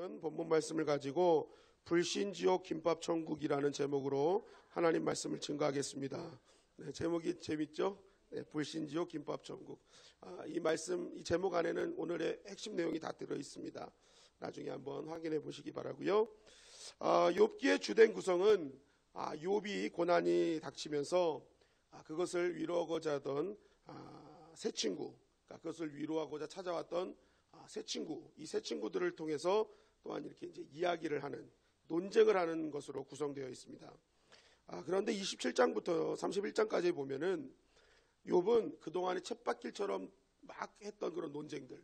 오늘은 본문 말씀을 가지고 불신지옥 김밥천국이라는 제목으로 하나님 말씀을 증거하겠습니다. 네, 제목이 재밌죠? 네, 불신지옥 김밥천국. 이 말씀, 이 제목 안에는 오늘의 핵심 내용이 다 들어 있습니다. 나중에 한번 확인해 보시기 바라고요. 욥기의 주된 구성은 욥이 고난이 닥치면서 그것을 위로하고자 하던 세 친구, 그러니까 그것을 위로하고자 찾아왔던 세 친구, 이 세 친구들을 통해서 또한 이렇게 이제 이야기를 하는, 논쟁을 하는 것으로 구성되어 있습니다. 그런데 27장부터 31장까지 보면은 욥은 그동안에 쳇바퀴처럼 막 했던 그런 논쟁들,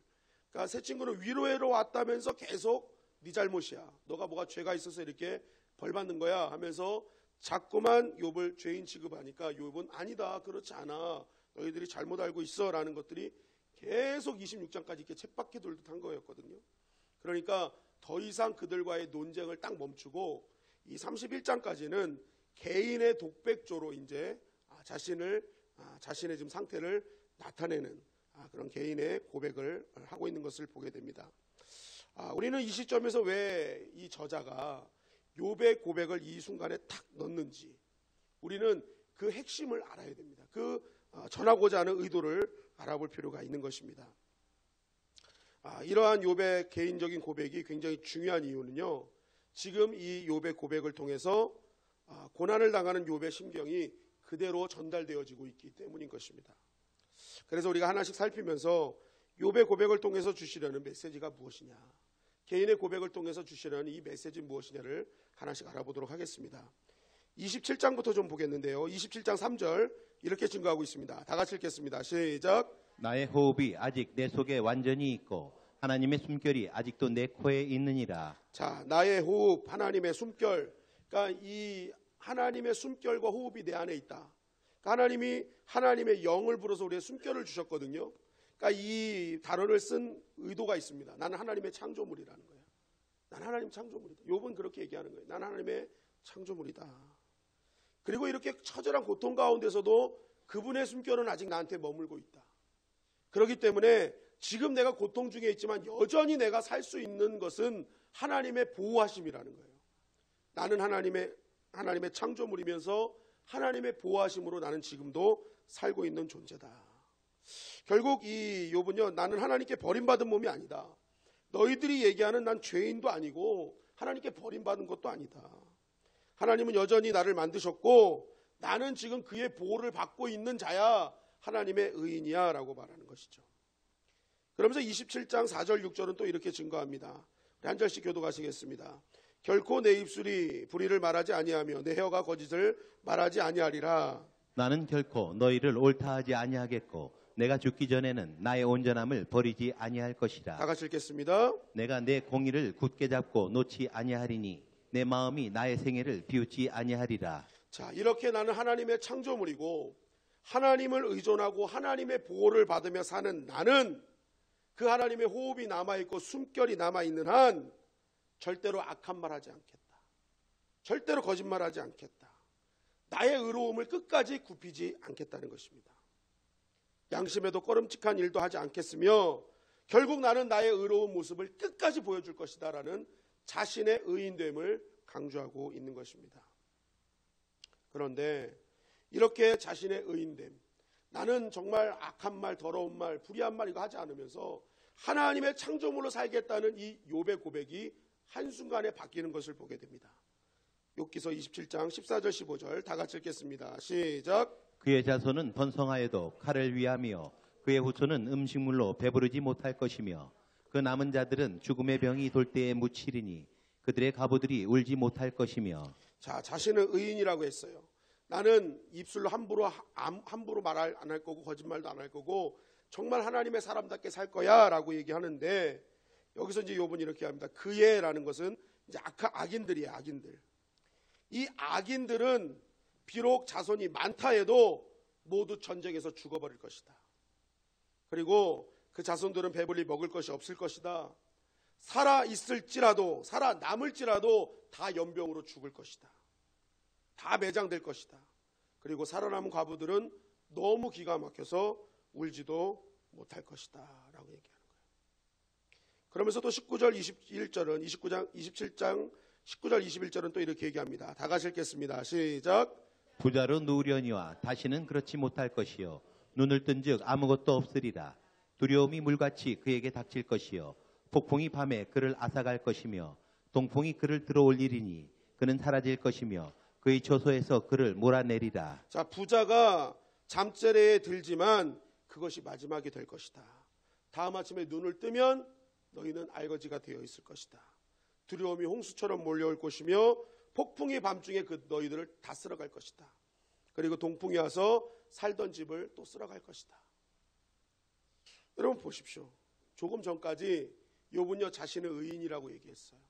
그러니까 세 친구는 위로하러 왔다면서 계속 네 잘못이야, 너가 뭐가 죄가 있어서 이렇게 벌 받는 거야 하면서 자꾸만 욥을 죄인 취급하니까 욥은 아니다, 그렇지 않아, 너희들이 잘못 알고 있어 라는 것들이 계속 26장까지 이렇게 쳇바퀴 돌듯 한 거였거든요. 그러니까 더 이상 그들과의 논쟁을 딱 멈추고 이 31장까지는 개인의 독백조로 이제 자신의 지금 상태를 나타내는 그런 개인의 고백을 하고 있는 것을 보게 됩니다. 우리는 이 시점에서 왜 이 저자가 욥의 고백을 이 순간에 탁 넣는지, 우리는 그 핵심을 알아야 됩니다. 그 전하고자 하는 의도를 알아볼 필요가 있는 것입니다. 이러한 욥의 개인적인 고백이 굉장히 중요한 이유는요, 지금 이 욥의 고백을 통해서 고난을 당하는 욥의 심경이 그대로 전달되어지고 있기 때문인 것입니다. 그래서 우리가 하나씩 살피면서 욥의 고백을 통해서 주시려는 메시지가 무엇이냐, 개인의 고백을 통해서 주시려는 이 메시지는 무엇이냐를 하나씩 알아보도록 하겠습니다. 27장부터 좀 보겠는데요, 27장 3절 이렇게 증거하고 있습니다. 다 같이 읽겠습니다. 시작. 나의 호흡이 아직 내 속에 완전히 있고 하나님의 숨결이 아직도 내 코에 있느니라. 자, 나의 호흡, 하나님의 숨결, 그러니까 이 하나님의 숨결과 호흡이 내 안에 있다. 그러니까 하나님이 하나님의 영을 불어서 우리의 숨결을 주셨거든요. 그러니까 이 단어를 쓴 의도가 있습니다. 나는 하나님의 창조물이라는 거예요. 나는 하나님 창조물이다. 욥은 그렇게 얘기하는 거예요. 나는 하나님의 창조물이다. 그리고 이렇게 처절한 고통 가운데서도 그분의 숨결은 아직 나한테 머물고 있다. 그렇기 때문에 지금 내가 고통 중에 있지만 여전히 내가 살 수 있는 것은 하나님의 보호하심이라는 거예요. 나는 하나님의 창조물이면서 하나님의 보호하심으로 나는 지금도 살고 있는 존재다. 결국 이 욥은요, 나는 하나님께 버림받은 몸이 아니다. 너희들이 얘기하는 난 죄인도 아니고 하나님께 버림받은 것도 아니다. 하나님은 여전히 나를 만드셨고 나는 지금 그의 보호를 받고 있는 자야, 하나님의 의인이야 라고 말하는 것이죠. 그러면서 27장 4절 6절은 또 이렇게 증거합니다. 한 절씩 교독하시겠습니다. 결코 내 입술이 불의를 말하지 아니하며 내 혀가 거짓을 말하지 아니하리라. 나는 결코 너희를 옳다 하지 아니하겠고 내가 죽기 전에는 나의 온전함을 버리지 아니할 것이라. 다 같이 읽겠습니다. 내가 내 공의를 굳게 잡고 놓지 아니하리니 내 마음이 나의 생애를 비웃지 아니하리라. 자, 이렇게 나는 하나님의 창조물이고 하나님을 의존하고 하나님의 보호를 받으며 사는 나는 그 하나님의 호흡이 남아있고 숨결이 남아있는 한 절대로 악한 말 하지 않겠다. 절대로 거짓말하지 않겠다. 나의 의로움을 끝까지 굽히지 않겠다는 것입니다. 양심에도 꺼름칙한 일도 하지 않겠으며 결국 나는 나의 의로운 모습을 끝까지 보여줄 것이다 라는 자신의 의인됨을 강조하고 있는 것입니다. 그런데 이렇게 자신의 의인됨, 나는 정말 악한 말, 더러운 말, 불의한 말 이거 하지 않으면서 하나님의 창조물로 살겠다는 이 욥의 고백이 한순간에 바뀌는 것을 보게 됩니다. 욥기서 27장 14절 15절 다 같이 읽겠습니다. 시작. 그의 자손은 번성하여도 칼을 위하며 그의 후손은 음식물로 배부르지 못할 것이며 그 남은 자들은 죽음의 병이 돌 때에 묻히리니 그들의 가부들이 울지 못할 것이며. 자, 자신은 의인이라고 했어요. 나는 입술로 함부로 말 안 할 거고 거짓말도 안 할 거고 정말 하나님의 사람답게 살 거야 라고 얘기하는데, 여기서 이제 욥은 이렇게 합니다. 그의라는 것은 이제 악인들이에요. 악인들. 이 악인들은 비록 자손이 많다 해도 모두 전쟁에서 죽어버릴 것이다. 그리고 그 자손들은 배불리 먹을 것이 없을 것이다. 살아있을지라도 살아남을지라도 다 연병으로 죽을 것이다. 다 매장될 것이다. 그리고 살아남은 과부들은 너무 기가 막혀서 울지도 못할 것이다 라고 얘기하는 거예요. 그러면서 또 19절 21절은 27장 19절 21절은 또 이렇게 얘기합니다. 다 같이 읽겠습니다. 시작. 부자로 누우려니와 다시는 그렇지 못할 것이요 눈을 뜬즉 아무것도 없으리라. 두려움이 물같이 그에게 닥칠 것이요 폭풍이 밤에 그를 앗아갈 것이며 동풍이 그를 들어올리리니 그는 사라질 것이며 그의 처소에서 그를 몰아내리라. 자, 부자가 잠자리에 들지만 그것이 마지막이 될 것이다. 다음 아침에 눈을 뜨면 너희는 알거지가 되어 있을 것이다. 두려움이 홍수처럼 몰려올 것이며 폭풍이 밤중에 그 너희들을 다 쓸어갈 것이다. 그리고 동풍이 와서 살던 집을 또 쓸어갈 것이다. 여러분 보십시오. 조금 전까지 욥은요 자신의 의인이라고 얘기했어요.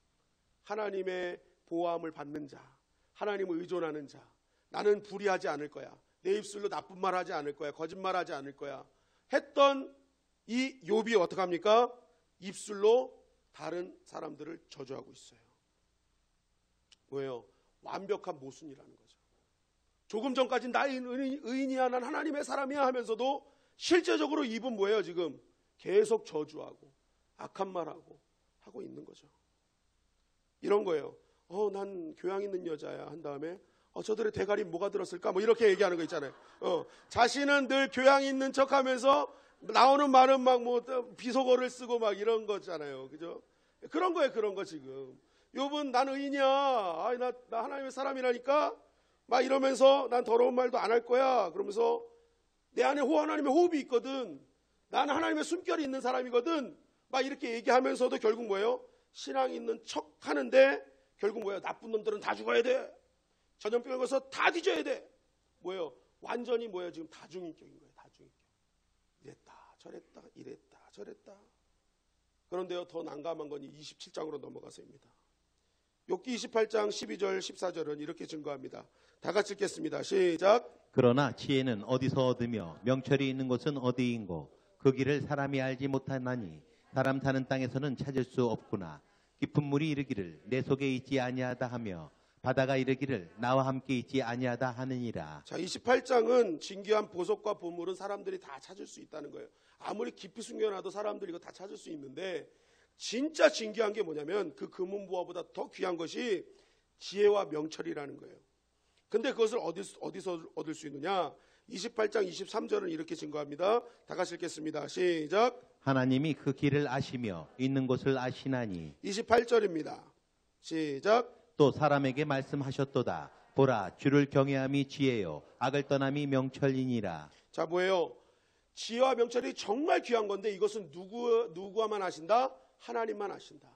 하나님의 보호함을 받는 자, 하나님을 의존하는 자, 나는 불의하지 않을 거야. 내 입술로 나쁜 말 하지 않을 거야. 거짓말하지 않을 거야. 했던 이 욥이 어떡합니까? 입술로 다른 사람들을 저주하고 있어요. 뭐예요? 완벽한 모순이라는 거죠. 조금 전까지 나 의인이야, 난 하나님의 사람이야 하면서도 실제적으로 입은 뭐예요? 지금 계속 저주하고 악한 말하고 하고 있는 거죠. 이런 거예요. 난 교양 있는 여자야 한 다음에 저들의 대가리 뭐가 들었을까? 뭐 이렇게 얘기하는 거 있잖아요. 자신은 늘 교양 있는 척하면서 나오는 말은 막 뭐 비속어를 쓰고 막 이런 거잖아요. 그죠? 그런 거예요. 그런 거 지금. 욥은 난 의인이야. 나 하나님의 사람이라니까. 막 이러면서 난 더러운 말도 안 할 거야. 그러면서 내 안에 하나님의 호흡이 있거든. 나는 하나님의 숨결이 있는 사람이거든. 막 이렇게 얘기하면서도 결국 뭐예요? 신앙 있는 척 하는데 결국 뭐예요? 나쁜 놈들은 다 죽어야 돼. 전염병을 걸어서 다 뒤져야 돼. 뭐예요? 완전히 뭐예요? 지금 다중인격인 거예요. 다중인격. 이랬다 저랬다 이랬다 저랬다. 그런데요 더 난감한 건 27장으로 넘어가서입니다. 욥기 28장 12절 14절은 이렇게 증거합니다. 다 같이 읽겠습니다. 시작. 그러나 지혜는 어디서 얻으며 명철이 있는 곳은 어디인고 그 길을 사람이 알지 못하나니 사람 사는 땅에서는 찾을 수 없구나. 깊은 물이 이르기를 내 속에 있지 아니하다 하며 바다가 이르기를 나와 함께 있지 아니하다 하느니라. 자, 28장은 진귀한 보석과 보물은 사람들이 다 찾을 수 있다는 거예요. 아무리 깊이 숨겨놔도 사람들이 이거 다 찾을 수 있는데 진짜 진귀한 게 뭐냐면 그 금은보화보다 더 귀한 것이 지혜와 명철이라는 거예요. 근데 그것을 어디서 얻을 수 있느냐? 28장 23절은 이렇게 증거합니다. 다 같이 읽겠습니다. 시작. 하나님이 그 길을 아시며 있는 곳을 아시나니. 28절입니다. 시작. 또 사람에게 말씀하셨도다. 보라 주를 경외함이 지혜요 악을 떠남이 명철이니라. 자, 뭐예요? 지혜와 명철이 정말 귀한 건데 이것은 누구와만 아신다? 하나님만 아신다.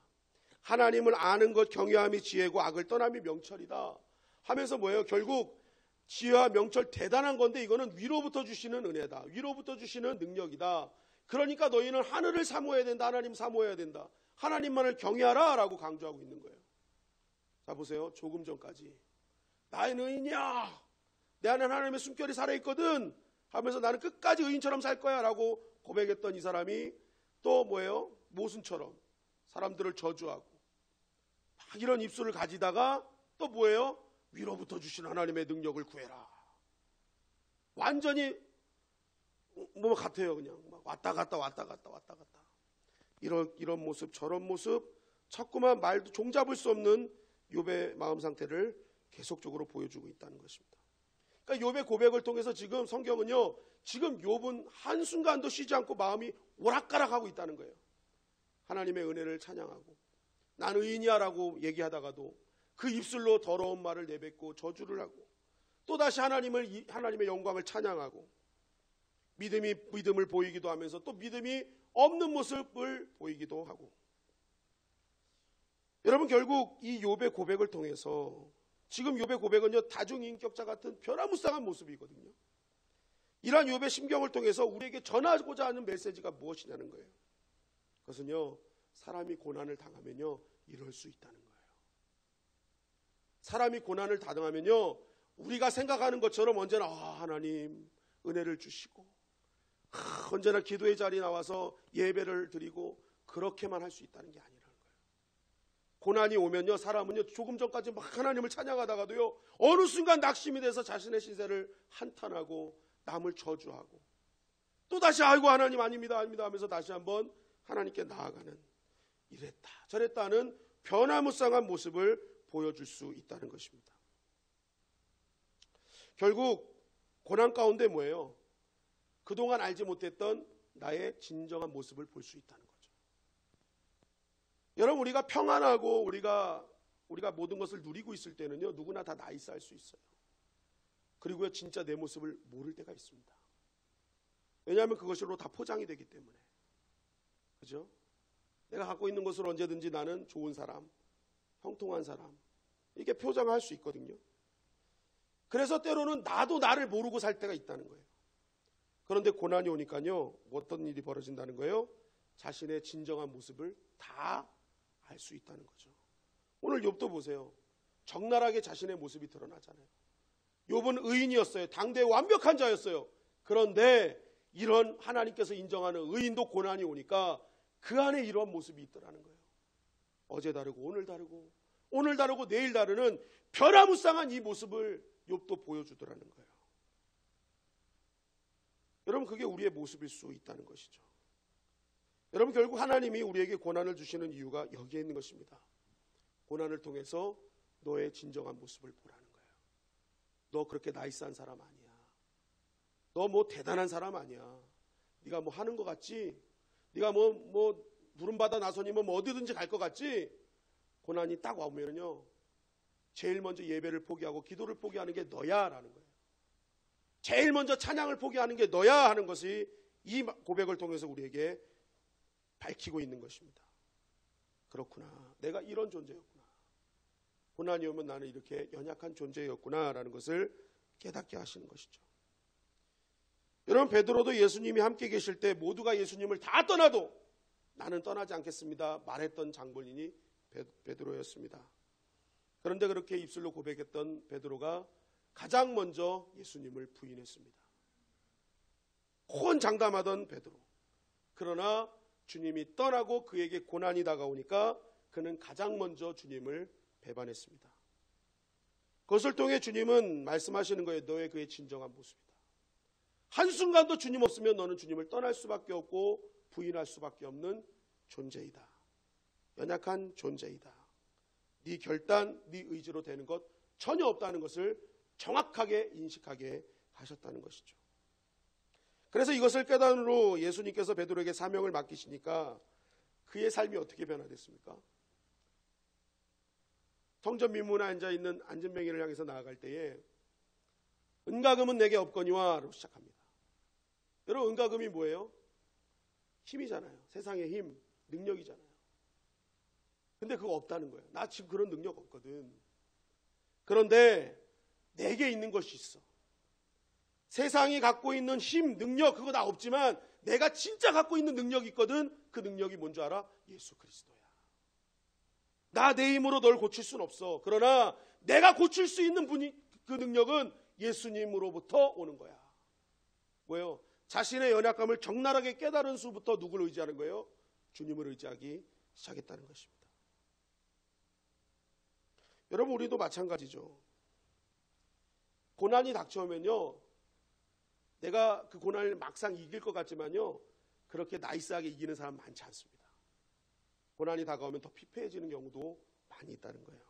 하나님을 아는 것 경외함이 지혜고 악을 떠남이 명철이다 하면서 뭐예요? 결국 지혜와 명철 대단한 건데 이거는 위로부터 주시는 은혜다. 위로부터 주시는 능력이다. 그러니까 너희는 하늘을 사모해야 된다. 하나님 사모해야 된다. 하나님만을 경외하라 라고 강조하고 있는 거예요. 자, 보세요. 조금 전까지 나는 의인이야. 내 안에 하나님의 숨결이 살아있거든 하면서 나는 끝까지 의인처럼 살 거야 라고 고백했던 이 사람이 또 뭐예요? 모순처럼 사람들을 저주하고 막 이런 입술을 가지다가 또 뭐예요? 위로부터 주신 하나님의 능력을 구해라. 완전히 뭐 같아요. 그냥 막 왔다 갔다 이런 모습 저런 모습 자꾸만 말도 종잡을 수 없는 욥의 마음 상태를 계속적으로 보여주고 있다는 것입니다. 그러니까 욥의 고백을 통해서 지금 성경은요 지금 욥은 한순간도 쉬지 않고 마음이 오락가락하고 있다는 거예요. 하나님의 은혜를 찬양하고 난 의인이야 라고 얘기하다가도 그 입술로 더러운 말을 내뱉고 저주를 하고 또다시 하나님의 영광을 찬양하고 믿음을 보이기도 하면서 또 믿음이 없는 모습을 보이기도 하고. 여러분 결국 이 욥의 고백을 통해서 지금 욥의 고백은요 다중인격자 같은 변화무쌍한 모습이거든요. 이러한 욥의 심경을 통해서 우리에게 전하고자 하는 메시지가 무엇이냐는 거예요. 그것은요 사람이 고난을 당하면요 이럴 수 있다는 거예요. 사람이 고난을 당하면요 우리가 생각하는 것처럼 언제나 하나님 은혜를 주시고 언제나 기도의 자리에 나와서 예배를 드리고 그렇게만 할 수 있다는 게 아니라는 거예요. 고난이 오면요 사람은요 조금 전까지 막 하나님을 찬양하다가도요 어느 순간 낙심이 돼서 자신의 신세를 한탄하고 남을 저주하고 또다시 아이고 하나님 아닙니다 하면서 다시 한번 하나님께 나아가는 이랬다 저랬다는 변화무쌍한 모습을 보여줄 수 있다는 것입니다. 결국 고난 가운데 뭐예요? 그동안 알지 못했던 나의 진정한 모습을 볼 수 있다는 거죠. 여러분, 우리가 평안하고 우리가 모든 것을 누리고 있을 때는요, 누구나 다 나이스할 수 있어요. 그리고요, 진짜 내 모습을 모를 때가 있습니다. 왜냐하면 그것으로 다 포장이 되기 때문에. 그죠? 내가 갖고 있는 것으로 언제든지 나는 좋은 사람, 형통한 사람, 이게 표장할 수 있거든요. 그래서 때로는 나도 나를 모르고 살 때가 있다는 거예요. 그런데 고난이 오니까요, 어떤 일이 벌어진다는 거예요? 자신의 진정한 모습을 다 알 수 있다는 거죠. 오늘 욥도 보세요. 적나라하게 자신의 모습이 드러나잖아요. 욥은 의인이었어요. 당대의 완벽한 자였어요. 그런데 이런 하나님께서 인정하는 의인도 고난이 오니까 그 안에 이러한 모습이 있더라는 거예요. 어제 다르고 오늘 다르고 오늘 다르고 내일 다르는 변화무쌍한 이 모습을 욥도 보여주더라는 거예요. 여러분, 그게 우리의 모습일 수 있다는 것이죠. 여러분, 결국 하나님이 우리에게 고난을 주시는 이유가 여기에 있는 것입니다. 고난을 통해서 너의 진정한 모습을 보라는 거예요. 너 그렇게 나이스한 사람 아니야. 너 뭐 대단한 사람 아니야. 네가 뭐 하는 것 같지? 네가 뭐 부름받아 나서니면 뭐 어디든지 갈 것 같지? 고난이 딱 오면요, 제일 먼저 예배를 포기하고 기도를 포기하는 게 너야 라는 거예요. 제일 먼저 찬양을 포기하는 게 너야 하는 것이 이 고백을 통해서 우리에게 밝히고 있는 것입니다. 그렇구나. 내가 이런 존재였구나. 고난이 오면 나는 이렇게 연약한 존재였구나 라는 것을 깨닫게 하시는 것이죠. 여러분, 베드로도 예수님이 함께 계실 때 모두가 예수님을 다 떠나도 나는 떠나지 않겠습니다 말했던 장본인이 베드로였습니다. 그런데 그렇게 입술로 고백했던 베드로가 가장 먼저 예수님을 부인했습니다. 호언장담하던 베드로. 그러나 주님이 떠나고 그에게 고난이 다가오니까 그는 가장 먼저 주님을 배반했습니다. 그것을 통해 주님은 말씀하시는 거예요. 너의 그의 진정한 모습이다. 한순간도 주님 없으면 너는 주님을 떠날 수밖에 없고 부인할 수밖에 없는 존재이다. 연약한 존재이다. 네 결단, 네 의지로 되는 것 전혀 없다는 것을 정확하게 인식하게 하셨다는 것이죠. 그래서 이것을 깨달음으로 예수님께서 베드로에게 사명을 맡기시니까 그의 삶이 어떻게 변화됐습니까? 성전 민문에 앉아있는 안전뱅이를 향해서 나아갈 때에 은가금은 내게 없거니와로 시작합니다. 여러분, 은가금이 뭐예요? 힘이잖아요. 세상의 힘, 능력이잖아요. 근데 그거 없다는 거예요. 나 지금 그런 능력 없거든. 그런데 내게 있는 것이 있어. 세상이 갖고 있는 힘, 능력 그거 다 없지만 내가 진짜 갖고 있는 능력이 있거든. 그 능력이 뭔 줄 알아? 예수 그리스도야. 나 내 힘으로 널 고칠 수는 없어. 그러나 내가 고칠 수 있는 분이 그 능력은 예수님으로부터 오는 거야. 뭐예요? 자신의 연약감을 적나라하게 깨달은 수부터 누구를 의지하는 거예요? 주님을 의지하기 시작했다는 것입니다. 여러분, 우리도 마찬가지죠. 고난이 닥쳐오면요, 내가 그 고난을 막상 이길 것 같지만요, 그렇게 나이스하게 이기는 사람 많지 않습니다. 고난이 다가오면 더 피폐해지는 경우도 많이 있다는 거예요.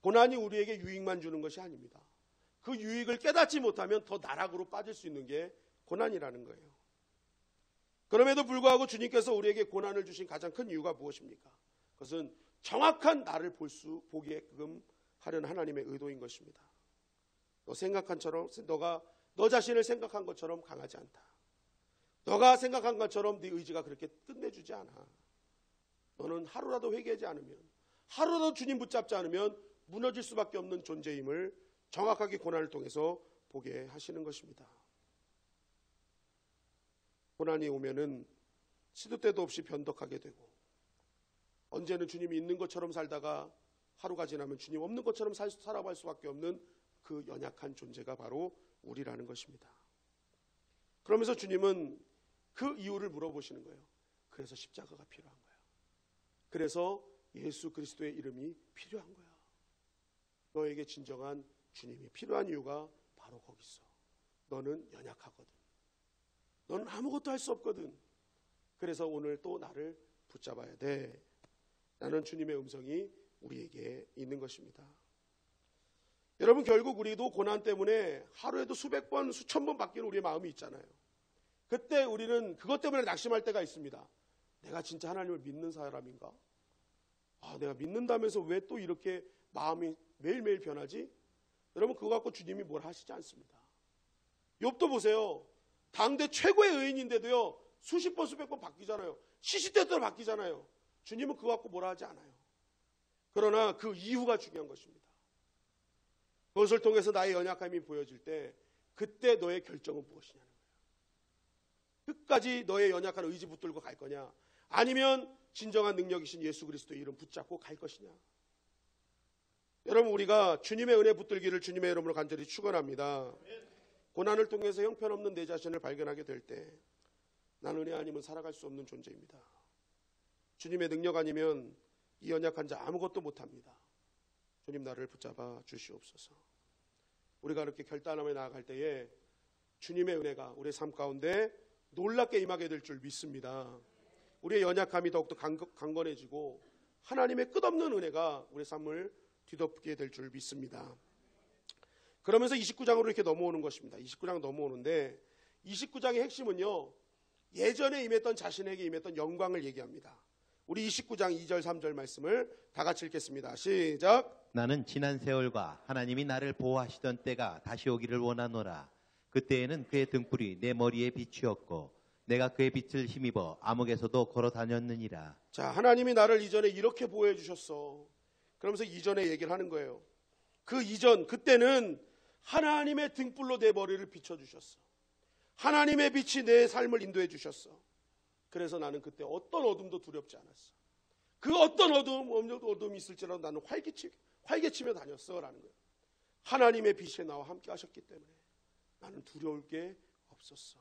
고난이 우리에게 유익만 주는 것이 아닙니다. 그 유익을 깨닫지 못하면 더 나락으로 빠질 수 있는 게 고난이라는 거예요. 그럼에도 불구하고 주님께서 우리에게 고난을 주신 가장 큰 이유가 무엇입니까? 그것은 정확한 나를 보게끔 하려는 하나님의 의도인 것입니다. 너가 너 자신을 생각한 것처럼 강하지 않다. 너가 생각한 것처럼 네 의지가 그렇게 끝내주지 않아. 너는 하루라도 회개하지 않으면, 하루라도 주님 붙잡지 않으면 무너질 수밖에 없는 존재임을 정확하게 고난을 통해서 보게 하시는 것입니다. 고난이 오면은 시도 때도 없이 변덕하게 되고, 언제는 주님이 있는 것처럼 살다가 하루가 지나면 주님 없는 것처럼 살아갈 수밖에 없는 그 연약한 존재가 바로 우리라는 것입니다. 그러면서 주님은 그 이유를 물어보시는 거예요. 그래서 십자가가 필요한 거야. 그래서 예수 그리스도의 이름이 필요한 거야. 너에게 진정한 주님이 필요한 이유가 바로 거기 있어. 너는 연약하거든. 너는 아무것도 할 수 없거든. 그래서 오늘 또 나를 붙잡아야 돼. 라는 주님의 음성이 우리에게 있는 것입니다. 여러분, 결국 우리도 고난 때문에 하루에도 수백 번, 수천 번 바뀌는 우리의 마음이 있잖아요. 그때 우리는 그것 때문에 낙심할 때가 있습니다. 내가 진짜 하나님을 믿는 사람인가? 내가 믿는다면서 왜 또 이렇게 마음이 매일매일 변하지? 여러분, 그거 갖고 주님이 뭘 하시지 않습니다. 욥도 보세요. 당대 최고의 의인인데도요, 수십 번 수백 번 바뀌잖아요. 시시때때로 바뀌잖아요. 주님은 그거 갖고 뭐라 하지 않아요. 그러나 그 이유가 중요한 것입니다. 그것을 통해서 나의 연약함이 보여질 때 그때 너의 결정은 무엇이냐는 거예요. 끝까지 너의 연약한 의지 붙들고 갈 거냐, 아니면 진정한 능력이신 예수 그리스도의 이름 붙잡고 갈 것이냐. 여러분, 우리가 주님의 은혜 붙들기를 주님의 이름으로 간절히 축원합니다. 고난을 통해서 형편없는 내 자신을 발견하게 될 때 나는 은혜 아니면 살아갈 수 없는 존재입니다. 주님의 능력 아니면 이 연약한 자 아무것도 못합니다. 주님, 나를 붙잡아 주시옵소서. 우리가 그렇게 결단하며 나아갈 때에 주님의 은혜가 우리의 삶 가운데 놀랍게 임하게 될 줄 믿습니다. 우리의 연약함이 더욱더 강건해지고 하나님의 끝없는 은혜가 우리의 삶을 뒤덮게 될 줄 믿습니다. 그러면서 29장으로 이렇게 넘어오는 것입니다. 29장 넘어오는데 29장의 핵심은요, 예전에 임했던 자신에게 임했던 영광을 얘기합니다. 우리 29장 2절 3절 말씀을 다 같이 읽겠습니다. 시작. 나는 지난 세월과 하나님이 나를 보호하시던 때가 다시 오기를 원하노라. 그때에는 그의 등불이 내 머리에 빛이었고 내가 그의 빛을 힘입어 암흑에서도 걸어 다녔느니라. 자, 하나님이 나를 이전에 이렇게 보호해 주셨어. 그러면서 이전에 얘기를 하는 거예요. 그 이전, 그때는 하나님의 등불로 내 머리를 비춰주셨어. 하나님의 빛이 내 삶을 인도해 주셨어. 그래서 나는 그때 어떤 어둠도 두렵지 않았어. 그 어떤 어둠이 있을지라도 나는 활개치며 다녔어 라는 거예요. 하나님의 빛이 나와 함께 하셨기 때문에 나는 두려울 게 없었어.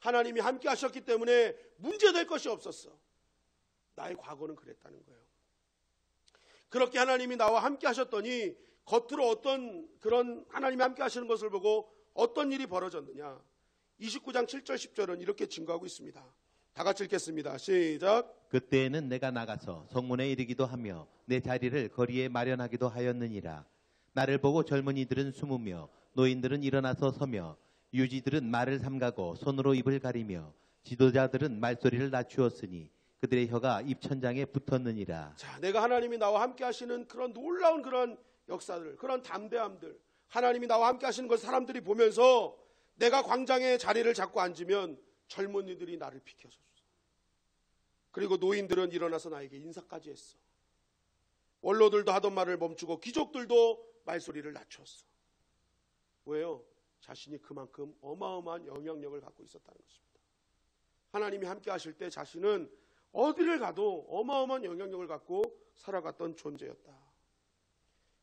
하나님이 함께 하셨기 때문에 문제될 것이 없었어. 나의 과거는 그랬다는 거예요. 그렇게 하나님이 나와 함께 하셨더니 겉으로 어떤 그런 하나님이 함께 하시는 것을 보고 어떤 일이 벌어졌느냐. 29장 7절 10절은 이렇게 증거하고 있습니다. 다 같이 읽겠습니다. 시작. 그때에는 내가 나가서 성문에 이르기도 하며 내 자리를 거리에 마련하기도 하였느니라. 나를 보고 젊은이들은 숨으며 노인들은 일어나서 서며 유지들은 말을 삼가고 손으로 입을 가리며 지도자들은 말소리를 낮추었으니 그들의 혀가 입천장에 붙었느니라. 자, 내가 하나님이 나와 함께 하시는 그런 놀라운 그런 역사들, 그런 담대함들, 하나님이 나와 함께 하시는 걸 사람들이 보면서 내가 광장에 자리를 잡고 앉으면 젊은이들이 나를 비켜줬어. 그리고 노인들은 일어나서 나에게 인사까지 했어. 원로들도 하던 말을 멈추고 귀족들도 말소리를 낮췄어. 왜요? 자신이 그만큼 어마어마한 영향력을 갖고 있었다는 것입니다. 하나님이 함께 하실 때 자신은 어디를 가도 어마어마한 영향력을 갖고 살아갔던 존재였다.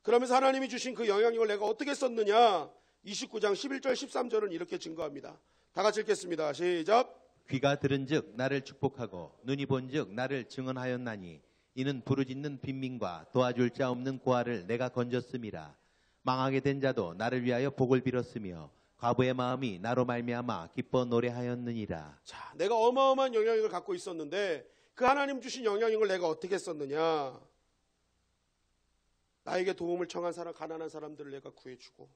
그러면서 하나님이 주신 그 영향력을 내가 어떻게 썼느냐, 29장 11절 13절은 이렇게 증거합니다. 다 같이 읽겠습니다. 시작. 귀가 들은즉 나를 축복하고 눈이 본즉 나를 증언하였나니 이는 부르짖는 빈민과 도와줄 자 없는 고아를 내가 건졌음이라. 망하게 된 자도 나를 위하여 복을 빌었으며 과부의 마음이 나로 말미암아 기뻐 노래하였느니라. 자, 내가 어마어마한 영향력을 갖고 있었는데 그 하나님 주신 영향력을 내가 어떻게 썼느냐. 나에게 도움을 청한 사람, 가난한 사람들을 내가 구해주고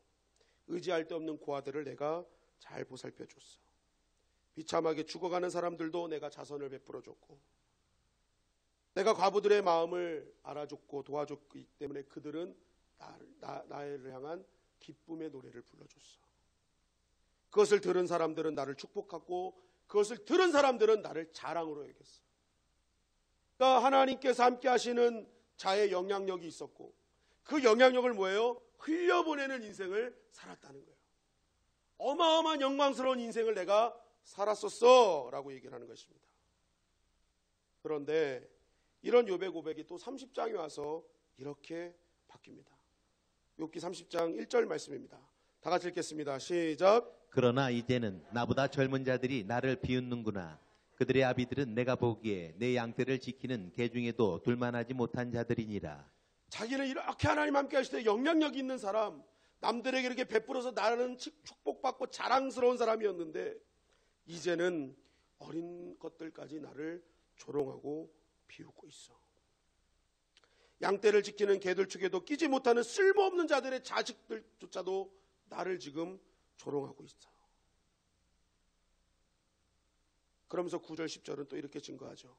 의지할 데 없는 고아들을 내가 잘 보살펴줬어. 비참하게 죽어가는 사람들도 내가 자선을 베풀어줬고 내가 과부들의 마음을 알아줬고 도와줬기 때문에 그들은 나를 향한 기쁨의 노래를 불러줬어. 그것을 들은 사람들은 나를 축복하고 그것을 들은 사람들은 나를 자랑으로 여겼어. 그러니까 하나님께서 함께 하시는 자의 영향력이 있었고 그 영향력을 뭐예요? 흘려보내는 인생을 살았다는 거예요. 어마어마한 영광스러운 인생을 내가 살았었어 라고 얘기를 하는 것입니다. 그런데 이런 욥의 고백이 또 30장에 와서 이렇게 바뀝니다. 욥기 30장 1절 말씀입니다. 다 같이 읽겠습니다. 시작. 그러나 이제는 나보다 젊은 자들이 나를 비웃는구나. 그들의 아비들은 내가 보기에 내 양떼를 지키는 개 중에도 둘만하지 못한 자들이니라. 자기는 이렇게 하나님 함께 하실 때 영향력이 있는 사람, 남들에게 이렇게 베풀어서 나는 축복받고 자랑스러운 사람이었는데 이제는 어린 것들까지 나를 조롱하고 비웃고 있어. 양떼를 지키는 개들 축에도 끼지 못하는 쓸모없는 자들의 자식들조차도 나를 지금 조롱하고 있어. 그러면서 9절 10절은 또 이렇게 증거하죠.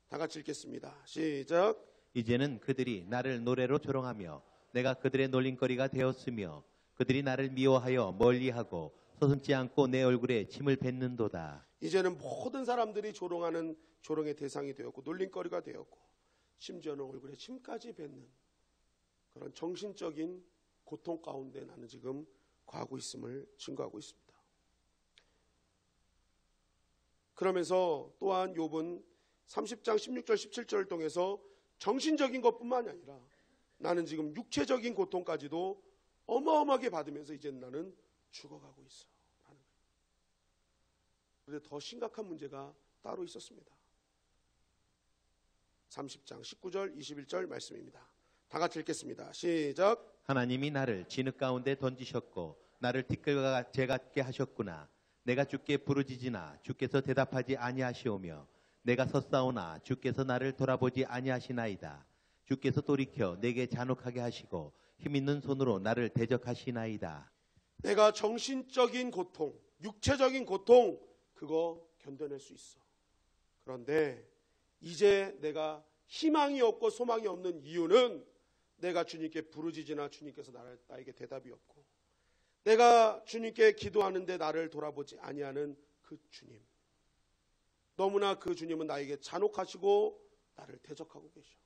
다 같이 읽겠습니다. 시작. 이제는 그들이 나를 노래로 조롱하며 내가 그들의 놀림거리가 되었으며 그들이 나를 미워하여 멀리하고 서슴지 않고 내 얼굴에 침을 뱉는도다. 이제는 모든 사람들이 조롱하는 조롱의 대상이 되었고 놀림거리가 되었고 심지어는 얼굴에 침까지 뱉는 그런 정신적인 고통 가운데 나는 지금 거하고 있음을 증거하고 있습니다. 그러면서 또한 욥은 30장 16절 17절을 통해서 정신적인 것뿐만이 아니라 나는 지금 육체적인 고통까지도 어마어마하게 받으면서 이제 나는 죽어가고 있어. 그런데 더 심각한 문제가 따로 있었습니다. 30장 19절 21절 말씀입니다. 다 같이 읽겠습니다. 시작. 하나님이 나를 진흙 가운데 던지셨고 나를 티끌과 재 같게 하셨구나. 내가 주께 부르짖으나 주께서 대답하지 아니하시오며 내가 섰사오나 주께서 나를 돌아보지 아니하시나이다. 주께서 돌이켜 내게 잔혹하게 하시고 힘있는 손으로 나를 대적하시나이다. 내가 정신적인 고통, 육체적인 고통 그거 견뎌낼 수 있어. 그런데 이제 내가 희망이 없고 소망이 없는 이유는 내가 주님께 부르짖으나 주님께서 나에게 대답이 없고 내가 주님께 기도하는데 나를 돌아보지 아니하는 그 주님. 너무나 그 주님은 나에게 잔혹하시고 나를 대적하고 계셔.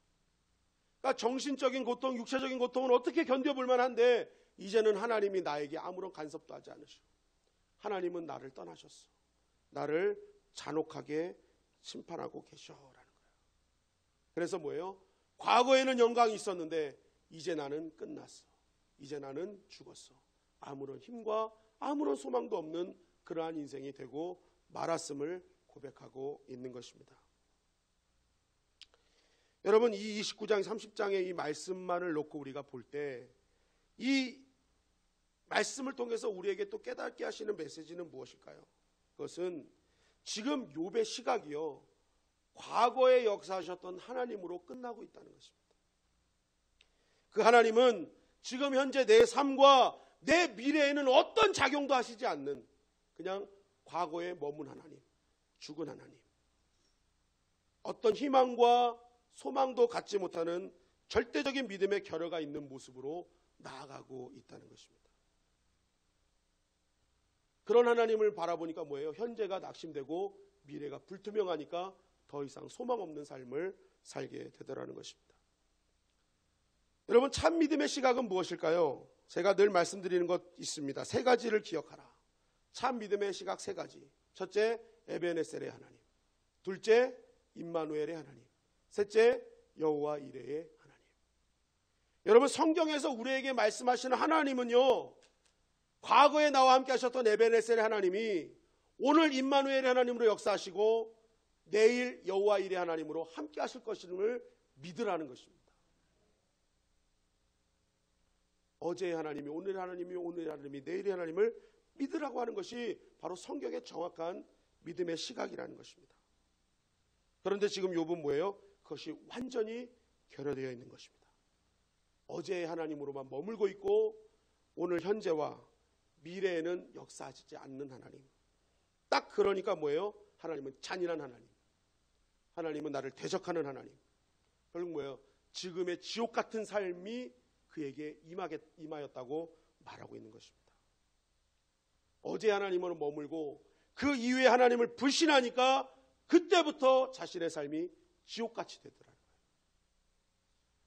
그러니까 정신적인 고통, 육체적인 고통은 어떻게 견뎌볼 만한데 이제는 하나님이 나에게 아무런 간섭도 하지 않으셔. 하나님은 나를 떠나셨어. 나를 잔혹하게 심판하고 계셔라는 거예요. 그래서 뭐예요? 과거에는 영광이 있었는데 이제 나는 끝났어. 이제 나는 죽었어. 아무런 힘과 아무런 소망도 없는 그러한 인생이 되고 말았음을 고백하고 있는 것입니다. 여러분 이 29장 30장의 이 말씀만을 놓고 우리가 볼 때 이 말씀을 통해서 우리에게 또 깨닫게 하시는 메시지는 무엇일까요? 그것은 지금 욥의 시각이요 과거에 역사하셨던 하나님으로 끝나고 있다는 것입니다. 그 하나님은 지금 현재 내 삶과 내 미래에는 어떤 작용도 하시지 않는 그냥 과거에 머문 하나님, 죽은 하나님, 어떤 희망과 소망도 갖지 못하는 절대적인 믿음의 결여가 있는 모습으로 나아가고 있다는 것입니다. 그런 하나님을 바라보니까 뭐예요? 현재가 낙심되고 미래가 불투명하니까 더 이상 소망 없는 삶을 살게 되더라는 것입니다. 여러분 참 믿음의 시각은 무엇일까요? 제가 늘 말씀드리는 것 있습니다. 세 가지를 기억하라. 참 믿음의 시각 세 가지. 첫째, 에베네셀의 하나님. 둘째, 임마누엘의 하나님. 셋째, 여호와 이레의 하나님. 여러분 성경에서 우리에게 말씀하시는 하나님은요 과거에 나와 함께 하셨던 에베네셀의 하나님이 오늘 임마누엘의 하나님으로 역사하시고 내일 여호와 이레의 하나님으로 함께 하실 것임을 믿으라는 것입니다. 어제의 하나님이 오늘의 하나님이 오늘의 하나님이 내일의 하나님을 믿으라고 하는 것이 바로 성경의 정확한 믿음의 시각이라는 것입니다. 그런데 지금 욥은 뭐예요? 그것이 완전히 결여되어 있는 것입니다. 어제의 하나님으로만 머물고 있고 오늘 현재와 미래에는 역사하지 않는 하나님. 딱 그러니까 뭐예요? 하나님은 잔인한 하나님. 하나님은 나를 대적하는 하나님. 결국 뭐예요? 지금의 지옥 같은 삶이 그에게 임하였다고 말하고 있는 것입니다. 어제 하나님으로 머물고 그 이후에 하나님을 불신하니까 그때부터 자신의 삶이 지옥같이 되더라는 거예요.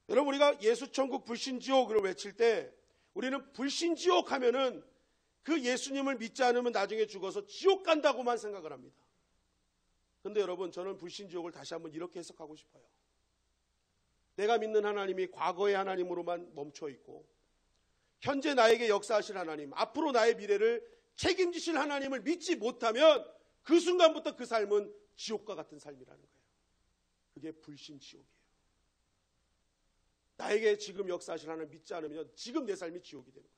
여러분 우리가 예수천국 불신지옥을 외칠 때 우리는 불신지옥 하면은 그 예수님을 믿지 않으면 나중에 죽어서 지옥 간다고만 생각을 합니다. 그런데 여러분 저는 불신지옥을 다시 한번 이렇게 해석하고 싶어요. 내가 믿는 하나님이 과거의 하나님으로만 멈춰 있고 현재 나에게 역사하실 하나님, 앞으로 나의 미래를 책임지실 하나님을 믿지 못하면 그 순간부터 그 삶은 지옥과 같은 삶이라는 거예요. 그게 불신지옥이에요. 나에게 지금 역사하실 하나님 믿지 않으면 지금 내 삶이 지옥이 되는 거예요.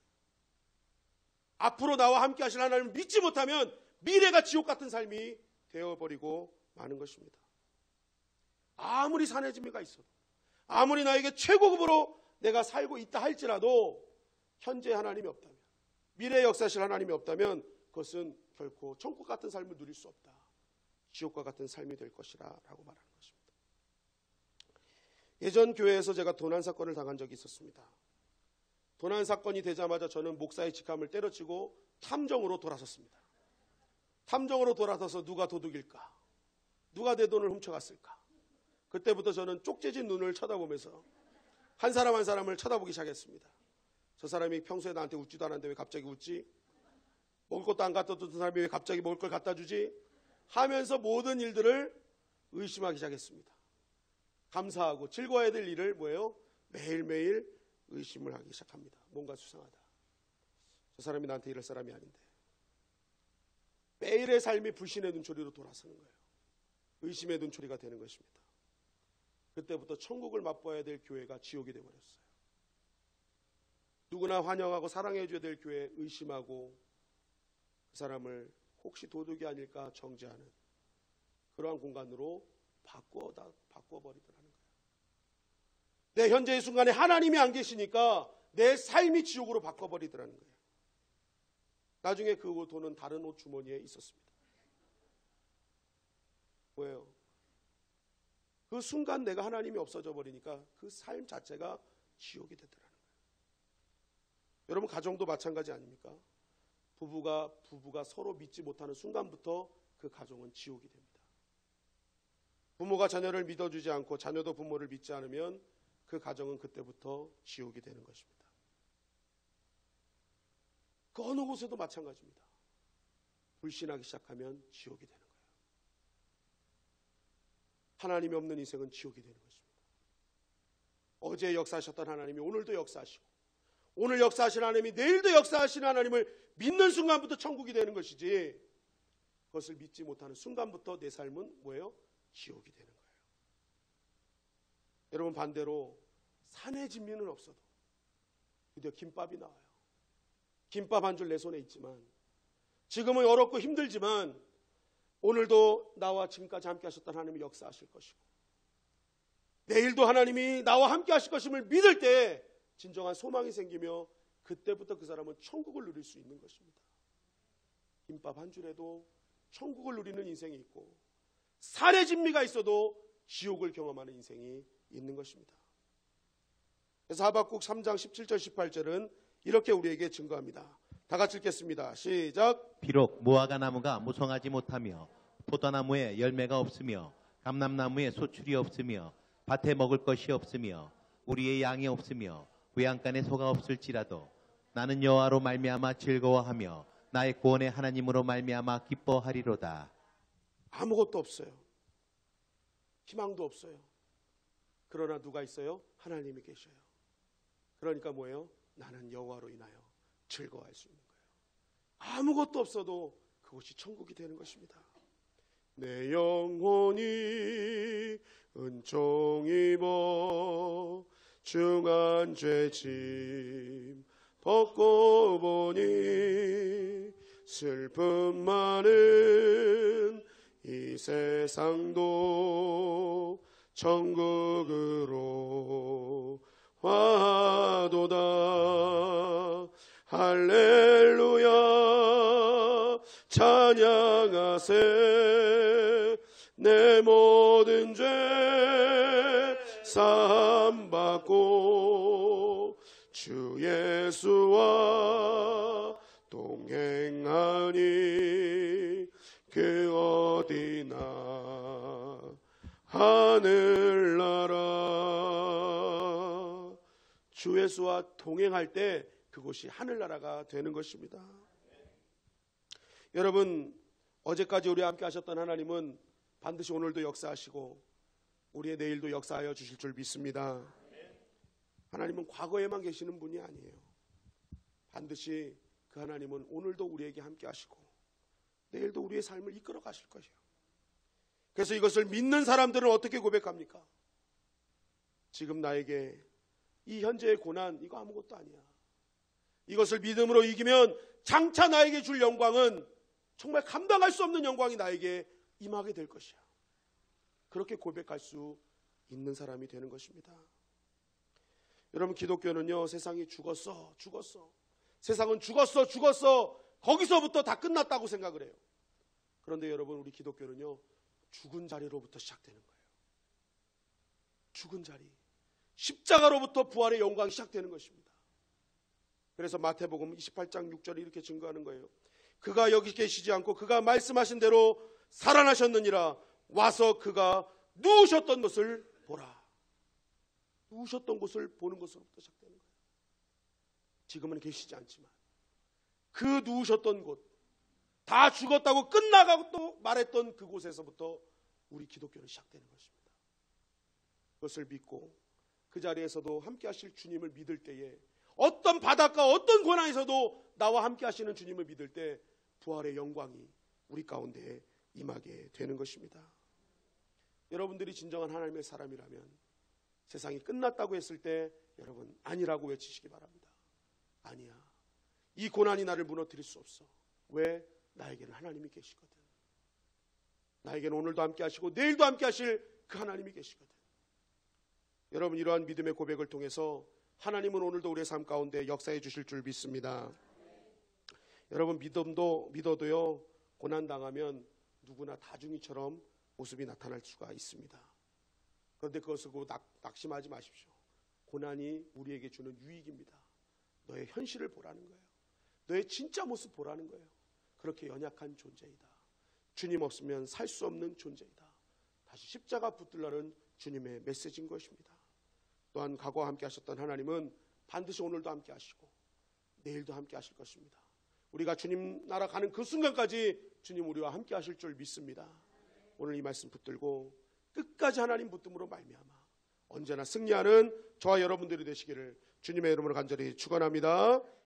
앞으로 나와 함께 하실 하나님을 믿지 못하면 미래가 지옥 같은 삶이 되어버리고 마는 것입니다. 아무리 산의 진미가 있어도, 아무리 나에게 최고급으로 내가 살고 있다 할지라도 현재 하나님이 없다면, 미래의 역사실 하나님이 없다면 그것은 결코 천국 같은 삶을 누릴 수 없다, 지옥과 같은 삶이 될 것이라 라고 말하는 것입니다. 예전 교회에서 제가 도난 사건을 당한 적이 있었습니다. 도난 사건이 되자마자 저는 목사의 직함을 때려치고 탐정으로 돌아섰습니다. 탐정으로 돌아서서 누가 도둑일까? 누가 내 돈을 훔쳐갔을까? 그때부터 저는 쪽지진 눈을 쳐다보면서 한 사람 한 사람을 쳐다보기 시작했습니다. 저 사람이 평소에 나한테 웃지도 않았는데 왜 갑자기 웃지? 먹을 것도 안 갖다 줬던 사람이 왜 갑자기 먹을 걸 갖다 주지? 하면서 모든 일들을 의심하기 시작했습니다. 감사하고 즐거워야 될 일을 뭐예요? 매일매일 의심을 하기 시작합니다. 뭔가 수상하다. 저 사람이 나한테 이럴 사람이 아닌데. 매일의 삶이 불신의 눈초리로 돌아서는 거예요. 의심의 눈초리가 되는 것입니다. 그때부터 천국을 맛봐야 될 교회가 지옥이 되어버렸어요. 누구나 환영하고 사랑해줘야 될 교회에 의심하고 그 사람을 혹시 도둑이 아닐까 정죄하는 그러한 공간으로 바꿔버리더라는 거예요. 내 현재의 순간에 하나님이 안 계시니까 내 삶이 지옥으로 바꿔버리더라는 거예요. 나중에 그 돈은 다른 옷 주머니에 있었습니다. 뭐예요? 그 순간 내가 하나님이 없어져 버리니까 그 삶 자체가 지옥이 되더라는 거예요. 여러분, 가정도 마찬가지 아닙니까? 부부가 서로 믿지 못하는 순간부터 그 가정은 지옥이 됩니다. 부모가 자녀를 믿어주지 않고 자녀도 부모를 믿지 않으면 그 가정은 그때부터 지옥이 되는 것입니다. 그 어느 곳에도 마찬가지입니다. 불신하기 시작하면 지옥이 되는 거예요. 하나님이 없는 인생은 지옥이 되는 것입니다. 어제 역사하셨던 하나님이 오늘도 역사하시고, 오늘 역사하신 하나님이 내일도 역사하시는 하나님을 믿는 순간부터 천국이 되는 것이지, 그것을 믿지 못하는 순간부터 내 삶은 뭐예요? 지옥이 되는 거예요. 여러분, 반대로 산의 진미는 없어도 드디어 김밥이 나와요. 김밥 한 줄 내 손에 있지만, 지금은 어렵고 힘들지만 오늘도 나와 지금까지 함께 하셨던 하나님이 역사하실 것이고, 내일도 하나님이 나와 함께 하실 것임을 믿을 때 진정한 소망이 생기며 그때부터 그 사람은 천국을 누릴 수 있는 것입니다. 김밥 한 줄에도 천국을 누리는 인생이 있고, 산의 진미가 있어도 지옥을 경험하는 인생이 있는 것입니다. 그래서 하박국 3장 17절 18절은 이렇게 우리에게 증거합니다. 다 같이 읽겠습니다. 시작. 비록 무화과 나무가 무성하지 못하며 포도나무에 열매가 없으며 감람나무에 소출이 없으며 밭에 먹을 것이 없으며 우리의 양이 없으며 외양간에 소가 없을지라도 나는 여호와로 말미암아 즐거워하며 나의 구원의 하나님으로 말미암아 기뻐하리로다. 아무것도 없어요. 희망도 없어요. 그러나 누가 있어요? 하나님이 계셔요. 그러니까 뭐예요? 나는 여호와로 인하여 즐거워할 수 있는 거예요. 아무것도 없어도 그것이 천국이 되는 것입니다. 내 영혼이 은총 입어 중한 죄짐 벗고 보니 슬픔 많은 이 세상도 천국으로 와도다. 할렐루야 찬양하세. 내 모든 죄 사함 받고 주 예수와 동행하니 그 어디나 하늘나라. 주 예수와 동행할 때 그곳이 하늘나라가 되는 것입니다. 여러분, 어제까지 우리와 함께 하셨던 하나님은 반드시 오늘도 역사하시고 우리의 내일도 역사하여 주실 줄 믿습니다. 하나님은 과거에만 계시는 분이 아니에요. 반드시 그 하나님은 오늘도 우리에게 함께 하시고 내일도 우리의 삶을 이끌어 가실 것이에요. 그래서 이것을 믿는 사람들은 어떻게 고백합니까? 지금 나에게 이 현재의 고난, 이거 아무것도 아니야. 이것을 믿음으로 이기면 장차 나에게 줄 영광은 정말 감당할 수 없는 영광이 나에게 임하게 될 것이야. 그렇게 고백할 수 있는 사람이 되는 것입니다. 여러분, 기독교는요, 세상이 죽었어. 세상은 죽었어. 거기서부터 다 끝났다고 생각을 해요. 그런데 여러분, 우리 기독교는요, 죽은 자리로부터 시작되는 거예요. 죽은 자리. 십자가로부터 부활의 영광이 시작되는 것입니다. 그래서 마태복음 28장 6절에 이렇게 증거하는 거예요. 그가 여기 계시지 않고 그가 말씀하신 대로 살아나셨느니라. 와서 그가 누우셨던 것을 보라. 누우셨던 곳을 보는 것으로부터 시작되는 거예요. 지금은 계시지 않지만 그 누우셨던 곳, 다 죽었다고 끝나가고 또 말했던 그곳에서부터 우리 기독교는 시작되는 것입니다. 그것을 믿고 그 자리에서도 함께 하실 주님을 믿을 때에, 어떤 바닷가 어떤 고난에서도 나와 함께 하시는 주님을 믿을 때 부활의 영광이 우리 가운데 임하게 되는 것입니다. 여러분들이 진정한 하나님의 사람이라면 세상이 끝났다고 했을 때 여러분, 아니라고 외치시기 바랍니다. 아니야. 이 고난이 나를 무너뜨릴 수 없어. 왜? 나에게는 하나님이 계시거든. 나에게는 오늘도 함께 하시고 내일도 함께 하실 그 하나님이 계시거든. 여러분, 이러한 믿음의 고백을 통해서 하나님은 오늘도 우리의 삶 가운데 역사해 주실 줄 믿습니다. 여러분, 믿어도요, 고난당하면 누구나 다중이처럼 모습이 나타날 수가 있습니다. 그런데 그것을 보고 낙심하지 마십시오. 고난이 우리에게 주는 유익입니다. 너의 현실을 보라는 거예요. 너의 진짜 모습 보라는 거예요. 그렇게 연약한 존재이다. 주님 없으면 살 수 없는 존재이다. 다시 십자가 붙들라는 주님의 메시지인 것입니다. 또한 과거와 함께 하셨던 하나님은 반드시 오늘도 함께 하시고 내일도 함께 하실 것입니다. 우리가 주님 나라 가는 그 순간까지 주님 우리와 함께 하실 줄 믿습니다. 오늘 이 말씀 붙들고 끝까지 하나님 붙듦으로 말미암아 언제나 승리하는 저와 여러분들이 되시기를 주님의 이름으로 간절히 축원합니다.